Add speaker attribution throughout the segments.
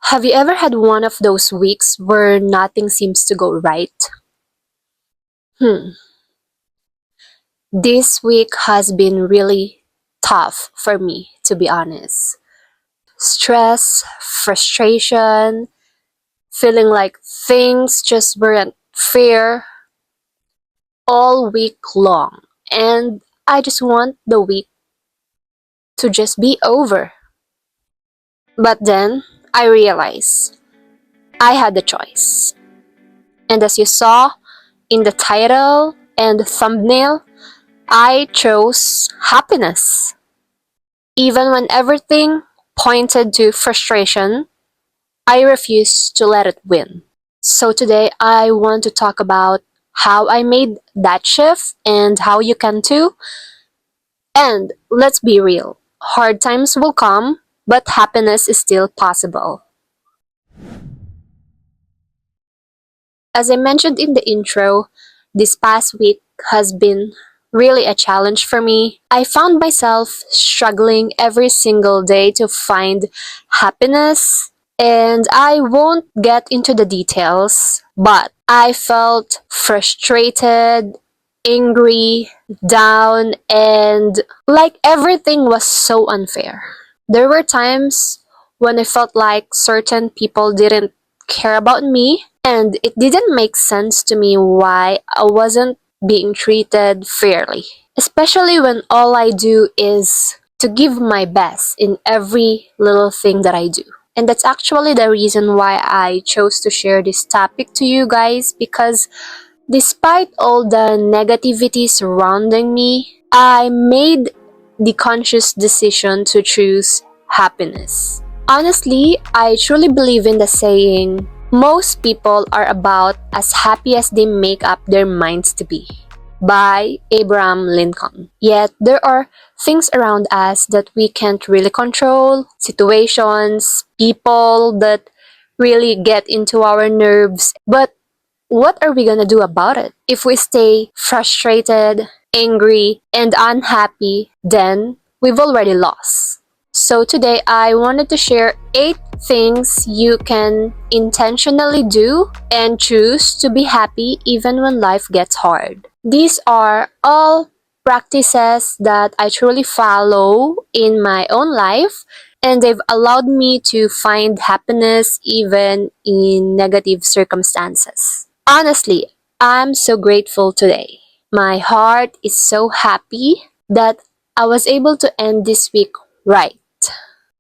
Speaker 1: Have you ever had one of those weeks where nothing seems to go right? Hmm, this week has been really tough for me, to be honest. Stress, frustration, feeling like things just weren't fair all week long. And I just want the week to just be over. But then I realized I had the choice. And as you saw in the title and the thumbnail, I chose happiness. Even when everything pointed to frustration, I refused to let it win. So today I want to talk about how I made that shift and how you can too. And let's be real, hard times will come, but happiness is still possible. As I mentioned in the intro, this past week has been really a challenge for me. I found myself struggling every single day to find happiness, and I won't get into the details, but I felt frustrated, angry, down, and like everything was so unfair. There were times when I felt like certain people didn't care about me, and it didn't make sense to me why I wasn't being treated fairly. Especially when all I do is to give my best in every little thing that I do. And that's actually the reason why I chose to share this topic to you guys, because despite all the negativity surrounding me, I made the conscious decision to choose happiness. Honestly, I truly believe in the saying, most people are about as happy as they make up their minds to be, by Abraham Lincoln. Yet, there are things around us that we can't really control, situations, people that really get into our nerves. But what are we gonna do about it? If we stay frustrated, angry, and unhappy, then we've already lost. So today I wanted to share 8 things you can intentionally do and choose to be happy even when life gets hard. These are all practices that I truly follow in my own life, and they've allowed me to find happiness even in negative circumstances. Honestly, I'm so grateful today. My heart is so happy that I was able to end this week right,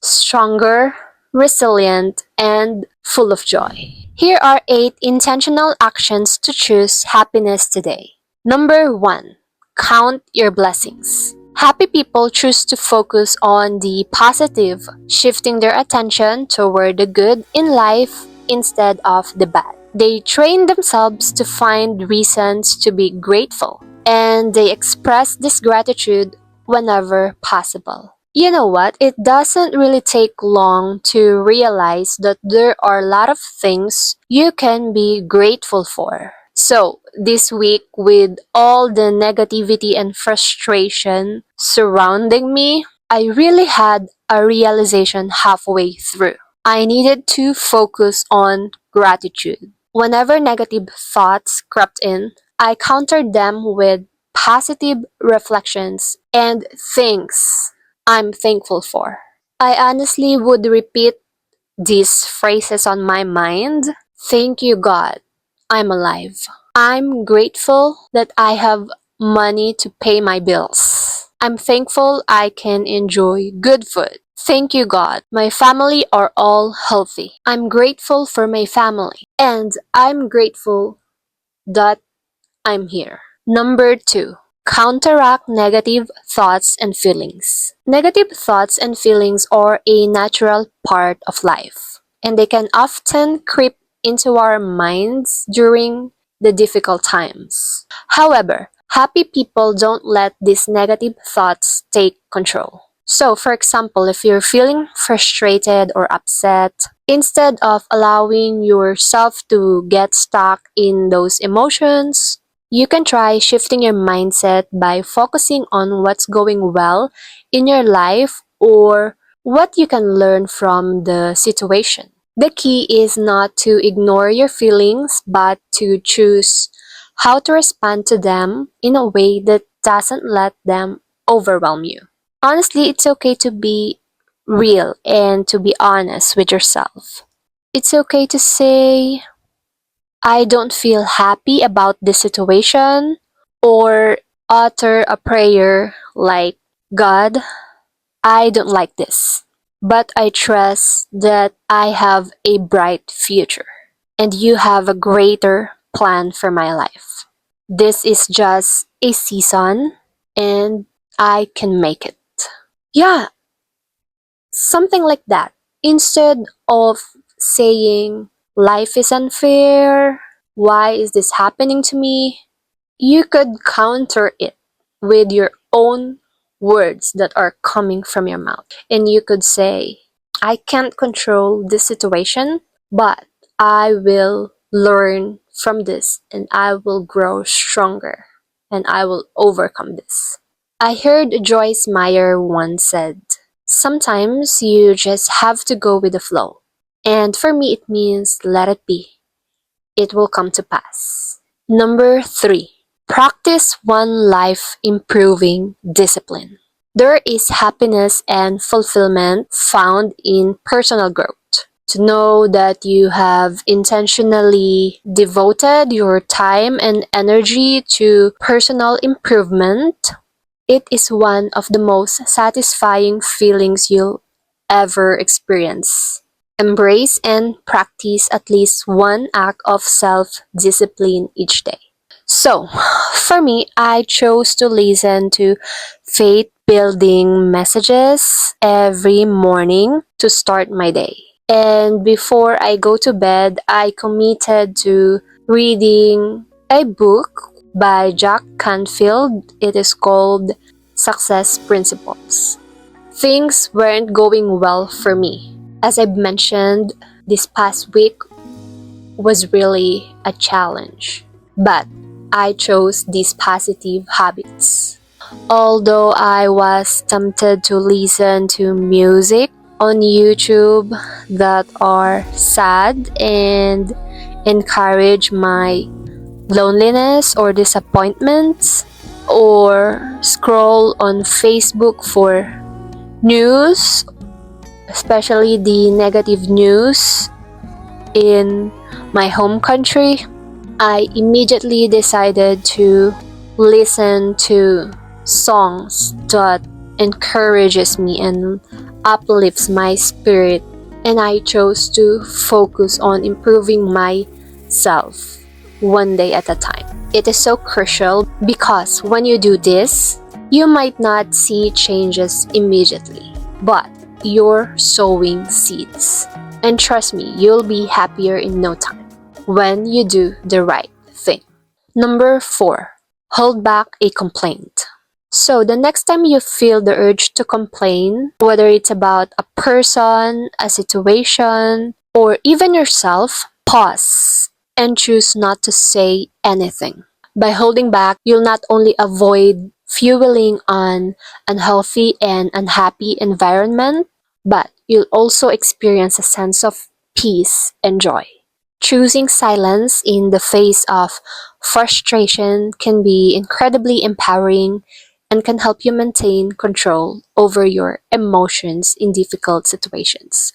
Speaker 1: stronger, resilient, and full of joy. Here are 8 intentional actions to choose happiness today. Number 1, count your blessings. Happy people choose to focus on the positive, shifting their attention toward the good in life instead of the bad. They train themselves to find reasons to be grateful, and they express this gratitude whenever possible. You know what? It doesn't really take long to realize that there are a lot of things you can be grateful for. So, this week, with all the negativity and frustration surrounding me, I really had a realization halfway through. I needed to focus on gratitude. Whenever negative thoughts crept in, I countered them with positive reflections and things I'm thankful for. I honestly would repeat these phrases on my mind. Thank you, God. I'm alive. I'm grateful that I have money to pay my bills. I'm thankful I can enjoy good food. Thank you, God. My family are all healthy. I'm grateful for my family. And I'm grateful that I'm here. Number 2, counteract negative thoughts and feelings. Negative thoughts and feelings are a natural part of life, and they can often creep into our minds during the difficult times. However, happy people don't let these negative thoughts take control. So, for example, if you're feeling frustrated or upset, instead of allowing yourself to get stuck in those emotions, you can try shifting your mindset by focusing on what's going well in your life or what you can learn from the situation. The key is not to ignore your feelings, but to choose how to respond to them in a way that doesn't let them overwhelm you. Honestly, it's okay to be real and to be honest with yourself. It's okay to say, I don't feel happy about this situation, or utter a prayer like, God, I don't like this, but I trust that I have a bright future and you have a greater plan for my life. This is just a season and I can make it. Yeah, something like that. Instead of saying, life is unfair, why is this happening to me? You could counter it with your own words that are coming from your mouth. And you could say, I can't control this situation, but I will learn from this and I will grow stronger and I will overcome this. I heard Joyce Meyer once said, sometimes you just have to go with the flow. And for me, it means let it be. It will come to pass. Number 3. Practice one life improving discipline. There is happiness and fulfillment found in personal growth. To know that you have intentionally devoted your time and energy to personal improvement, it is one of the most satisfying feelings you'll ever experience. Embrace and practice at least one act of self discipline each day. So, for me, I chose to listen to faith building messages every morning to start my day. And before I go to bed, I committed to reading a book by Jack Canfield. It is called Success Principles. Things weren't going well for me. As I've mentioned, this past week was really a challenge. But I chose these positive habits. Although I was tempted to listen to music on YouTube that are sad and encourage my loneliness or disappointments, or scroll on Facebook for news, especially the negative news in my home country, I immediately decided to listen to songs that encourages me and uplifts my spirit, and I chose to focus on improving myself one day at a time. It is so crucial because when you do this, you might not see changes immediately, but you're sowing seeds. And trust me, you'll be happier in no time when you do the right thing. Number 4, hold back a complaint. So the next time you feel the urge to complain, whether it's about a person, a situation, or even yourself, pause and choose not to say anything. By holding back, you'll not only avoid fueling an unhealthy and unhappy environment, but you'll also experience a sense of peace and joy. Choosing silence in the face of frustration can be incredibly empowering and can help you maintain control over your emotions in difficult situations.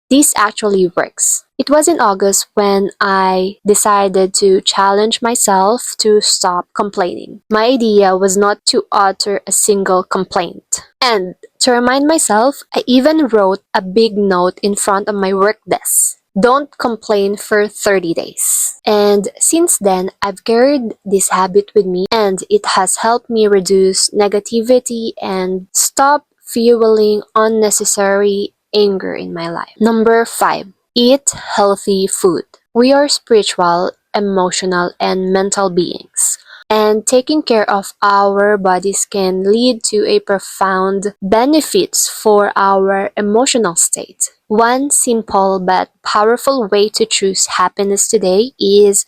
Speaker 1: This actually works. It was in August when I decided to challenge myself to stop complaining. My idea was not to utter a single complaint. And to remind myself, I even wrote a big note in front of my work desk. Don't complain for 30 days. And since then, I've carried this habit with me and it has helped me reduce negativity and stop fueling unnecessary anger in my life. Number 5, eat healthy food. We are spiritual, emotional, and mental beings. And taking care of our bodies can lead to a profound benefits for our emotional state. One simple but powerful way to choose happiness today is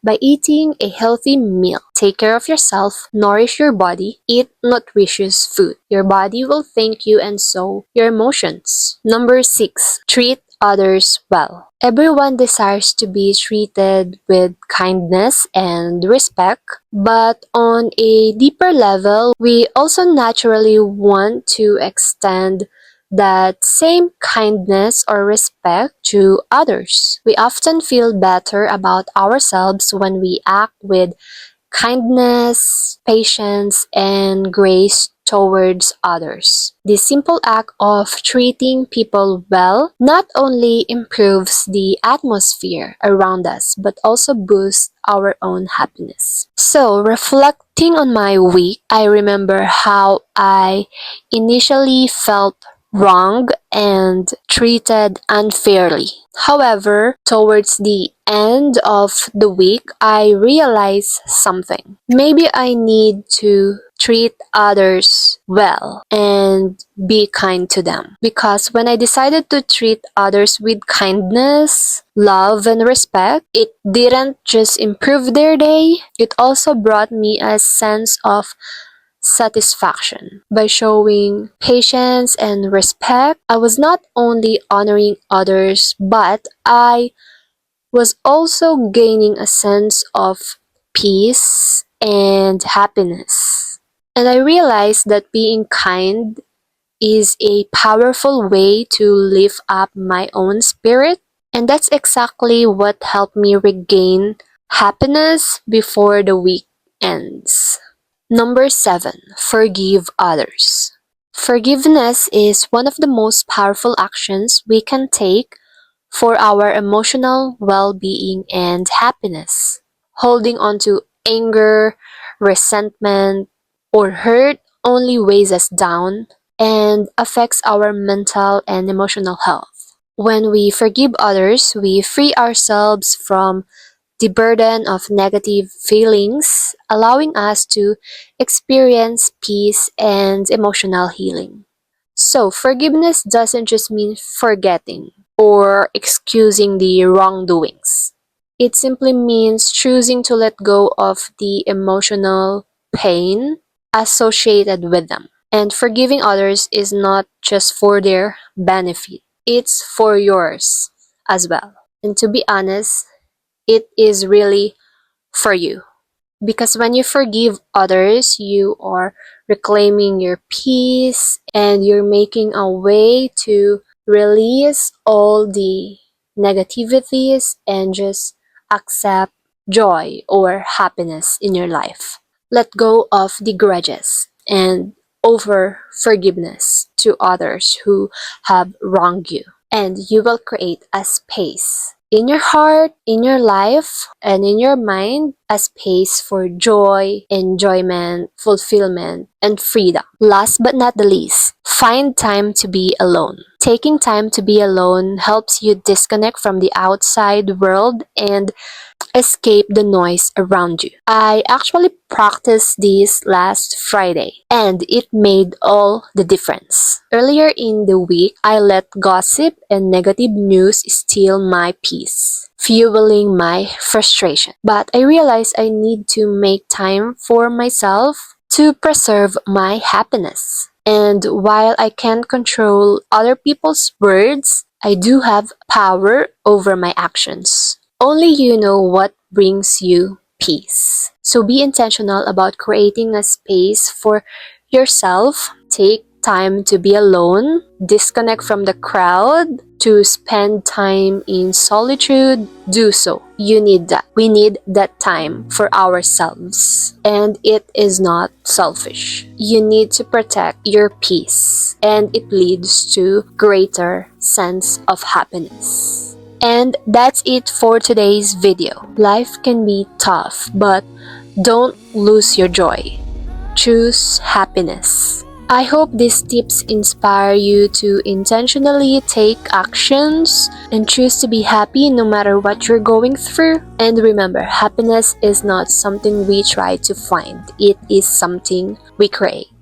Speaker 1: by eating a healthy meal. Take care of yourself, nourish your body, eat nutritious food. Your body will thank you and so your emotions. Number 6, treat others well. Everyone desires to be treated with kindness and respect, but on a deeper level, we also naturally want to extend that same kindness or respect to others. We often feel better about ourselves when we act with kindness, patience, and grace towards others. The simple act of treating people well not only improves the atmosphere around us but also boosts our own happiness. So, reflecting on my week, I remember how I initially felt wronged and treated unfairly. However, towards the end of the week, I realized something. Maybe I need to treat others well and be kind to them. Because when I decided to treat others with kindness, love, and respect, it didn't just improve their day, it also brought me a sense of satisfaction. By showing patience and respect, I was not only honoring others, but I was also gaining a sense of peace and happiness. And I realized that being kind is a powerful way to lift up my own spirit. And that's exactly what helped me regain happiness before the week ends. Number 7, forgive others. Forgiveness is one of the most powerful actions we can take for our emotional well being and happiness. Holding on to anger, resentment, or hurt only weighs us down and affects our mental and emotional health. When we forgive others, we free ourselves from the burden of negative feelings, allowing us to experience peace and emotional healing. So, forgiveness doesn't just mean forgetting or excusing the wrongdoings. It simply means choosing to let go of the emotional pain associated with them. And forgiving others is not just for their benefit, it's for yours as well. And to be honest, it is really for you. Because when you forgive others, you are reclaiming your peace and you're making a way to release all the negativities and just accept joy or happiness in your life. Let go of the grudges and over forgiveness to others who have wronged you. And you will create a space in your heart, in your life, and in your mind, a space for joy, enjoyment, fulfillment, and freedom. Last but not the least, find time to be alone. Taking time to be alone helps you disconnect from the outside world and escape the noise around you. I actually practiced this last Friday and it made all the difference. Earlier in the week, I let gossip and negative news steal my peace, fueling my frustration. But I realized I need to make time for myself to preserve my happiness. And while I can't control other people's words, I do have power over my actions. Only you know what brings you peace. So be intentional about creating a space for yourself. Take time to be alone, disconnect from the crowd, to spend time in solitude. Do so. You need that. We need that time for ourselves. And it is not selfish. You need to protect your peace, and it leads to greater sense of happiness. And that's it for today's video. Life can be tough, but don't lose your joy. Choose happiness. I hope these tips inspire you to intentionally take actions and choose to be happy no matter what you're going through. And remember, happiness is not something we try to find, it is something we create.